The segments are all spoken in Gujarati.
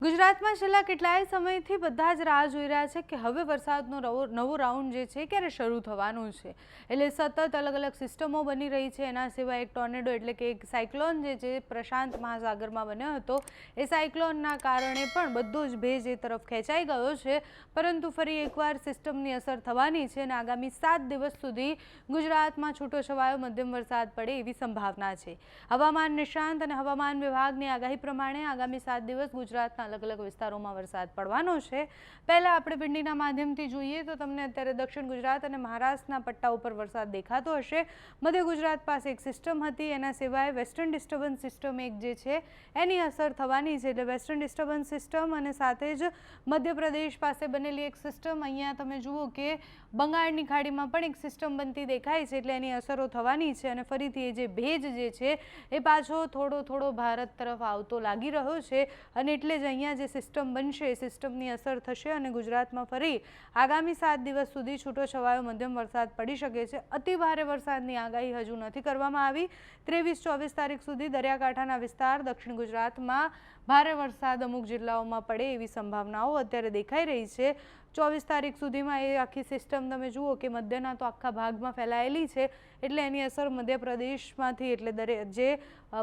ગુજરાતમાં છેલ્લા કેટલાય સમયથી બધા જ રાહ જોઈ રહ્યા છે કે હવે વરસાદનો નવો રાઉન્ડ જે છે ક્યારે શરૂ થવાનું છે। એટલે સતત અલગ અલગ સિસ્ટમો બની રહી છે। એના સિવાય એક ટોર્નેડો એટલે કે એક સાયક્લોન જે છે પ્રશાંત મહાસાગરમાં બન્યો હતો, એ સાયક્લોનના કારણે પણ બધો જ ભેજ એ તરફ ખેંચાઈ ગયો છે। પરંતુ ફરી એકવાર સિસ્ટમની અસર થવાની છે અને આગામી 7 દિવસ સુધી ગુજરાતમાં છૂટોછવાયો મધ્યમ વરસાદ પડે એવી સંભાવના છે। હવામાન નિષ્ણાંત અને હવામાન વિભાગની આગાહી પ્રમાણે આગામી 7 દિવસ ગુજરાતના अलग अलग વિસ્તારોમાં વરસાદ પડવાનો છે। પહેલા આપણે વિંડીના માધ્યમથી જોઈએ તો તમને અત્યારે દક્ષિણ ગુજરાત અને મહારાષ્ટ્રના પટ્ટા ઉપર વરસાદ દેખાતો હશે। મધ્ય ગુજરાત પાસે એક સિસ્ટમ હતી, એના સિવાય વેસ્ટર્ન ડિસ્ટર્બન્સ સિસ્ટમ એક જે છે એની અસર થવાની છે। એટલે વેસ્ટર્ન ડિસ્ટર્બન્સ સિસ્ટમ અને સાથે જ મધ્યપ્રદેશ પાસે બનેલી એક સિસ્ટમ, અહીંયા તમે જુઓ કે બંગાળની ખાડીમાં પણ એક સિસ્ટમ બનતી દેખાય છે, એટલે એની અસરો થવાની છે અને ફરીથી એ જે ભેજ જે છે એ પાછો થોડો ભારત તરફ આવતો લાગી રહ્યો છે અને એટલે જ અહીંયા જે સિસ્ટમ બનશે એ સિસ્ટમની અસર થશે અને ગુજરાતમાં ફરી આગામી 7 દિવસ સુધી છૂટોછવાયો મધ્યમ વરસાદ પડી શકે છે। અતિ ભારે વરસાદની આગાહી હજુ નથી કરવામાં આવી। 23-24 તારીખ સુધી દરિયાકાંઠાના વિસ્તાર દક્ષિણ ગુજરાતમાં ભારે વરસાદ અમુક જિલ્લાઓમાં પડે એવી સંભાવનાઓ અત્યારે દેખાઈ રહી છે। 24 તારીખ સુધીમાં એ આખી સિસ્ટમ તમે જુઓ કે મધ્યના તો આખા ભાગમાં ફેલાયેલી છે, એટલે એની અસર મધ્યપ્રદેશમાંથી એટલે જે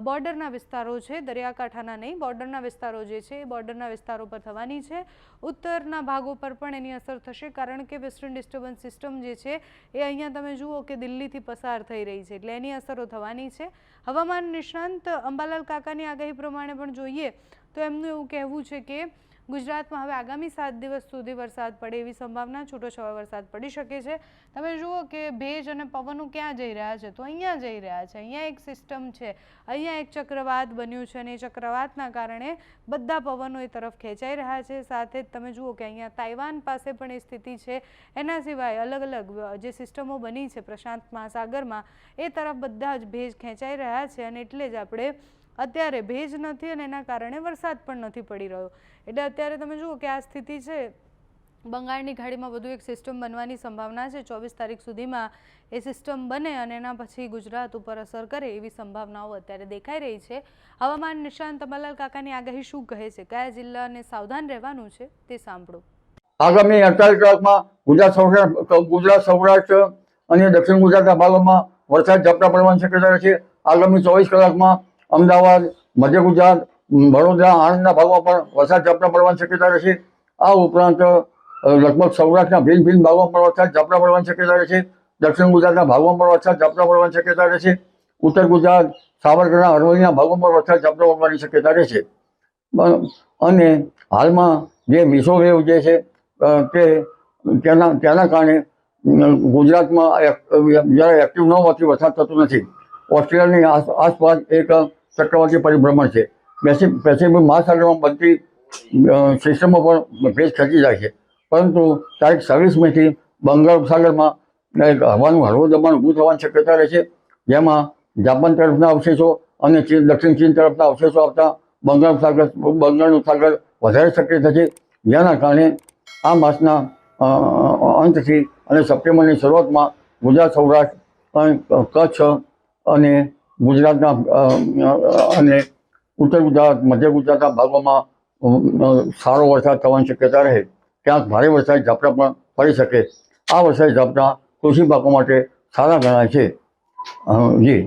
બોર્ડરના વિસ્તારો છે, દરિયાકાંઠાના નહીં, બોર્ડરના વિસ્તારો જે છે એ બોર્ડરના વિસ્તારો પર થવાની છે। ઉત્તરના ભાગો પર પણ એની અસર થશે, કારણ કે વેસ્ટર્ન ડિસ્ટર્બન્સ સિસ્ટમ જે છે એ અહીંયા તમે જુઓ કે દિલ્હીથી પસાર થઈ રહી છે, એટલે એની અસરો થવાની છે। હવામાન નિષ્ણાંત અંબાલાલ કાકાની આગાહી પ્રમાણે પણ જોઈએ તો એમનું એવું કહેવું છે કે ગુજરાતમાં હવે આગામી 7 દિવસ સુધી વરસાદ પડે એવી સંભાવના, છૂટોછવાયો વરસાદ પડી શકે છે। તમે જુઓ કે ભેજ અને પવનો ક્યાં જઈ રહ્યા છે, તો અહીંયા જઈ રહ્યા છે। અહીંયા એક સિસ્ટમ છે, અહીંયા એક ચક્રવાત બન્યું છે અને એ ચક્રવાતના કારણે બધા પવનો એ તરફ ખેંચાઈ રહ્યા છે। સાથે જ તમે જુઓ કે અહીંયા તાઇવાન પાસે પણ એ સ્થિતિ છે। એના સિવાય અલગ અલગ જે સિસ્ટમો બની છે પ્રશાંત મહાસાગરમાં, એ તરફ બધા જ ભેજ ખેંચાઈ રહ્યા છે અને એટલે જ આપણે અત્યારે ભેજ નથી અને એના કારણે વરસાદ પણ નથી પડી રહ્યો। એટલે અત્યારે તમે જુઓ કે આ સ્થિતિ છે, બંગાળની ખાડીમાં વધુ એક સિસ્ટમ બનવાની સંભાવના છે। 24 તારીખ સુધીમાં એ સિસ્ટમ બને અને એના પછી ગુજરાત ઉપર અસર કરે એવી સંભાવનાઓ અત્યારે દેખાઈ રહી છે। હવામાન નિષ્ણાંત અંબાલાલ કાકાની આગાહી શું કહે છે, કયા જિલ્લાને સાવધાન રહેવાનું છે તે સાંભળો। આગામી 48 કલાકમાં ગુજરાત, સૌરાષ્ટ્ર અને દક્ષિણ ગુજરાતના ભાગોમાં વરસાદ ઝાપટા પડવાની શક્યતા રહેશે। આગામી 24 કલાકમાં અમદાવાદ, મધ્ય ગુજરાત, વડોદરા, આણંદના ભાગમાં પણ વરસાદ ઝાપટા પડવાની શક્યતા રહેશે। આ ઉપરાંત લગભગ સૌરાષ્ટ્રના ભિન્ન ભાગોમાં પણ વરસાદ ઝાપટા પડવાની શક્યતા રહેશે। દક્ષિણ ગુજરાતના ભાગોમાં પણ વરસાદ ઝાપટા પડવાની શક્યતા રહેશે। ઉત્તર ગુજરાત, સાબરકાંઠા, અરવલ્લીના ભાગોમાં પણ વરસાદ ઝાપટા પડવાની શક્યતા રહેશે। અને હાલમાં જે મિસો વેવ જે છે તેના કારણે ગુજરાતમાં જ્યારે એક્ટિવ ન હોવાથી વરસાદ થતો નથી। ઓસ્ટ્રેલિયાની આસપાસ એક ચક્રવાતી પરિભ્રમણ છે, પેસિફિક મહાસાગરમાં બનતી સિસ્ટમો પણ ભેજ ખેંચી જાય છે, પરંતુ તારીખ 26 મેથી બંગાળ ઉપસાગરમાં હવાનું હળવું દબાણ ઊભું થવાની શક્યતા રહેશે, જેમાં જાપાન તરફના અવશેષો અને દક્ષિણ ચીન તરફના અવશેષો આવતા બંગાળનું ઉપસાગર વધારે સક્રિય થશે, જેના કારણે આ માસના અંતથી અને સપ્ટેમ્બરની શરૂઆતમાં ગુજરાત, સૌરાષ્ટ્ર, કચ્છ અને ગુજરાતના અને ઉત્તર ગુજરાત, મધ્ય ગુજરાતના ભાગોમાં સારો વરસાદ થવાની શક્યતા રહે। ક્યાંક ભારે વરસાદ ઝાપટા પણ પડી શકે। આ વરસાદી ઝાપટા કૃષિ પાકો માટે સારા ગણાય છે। જી।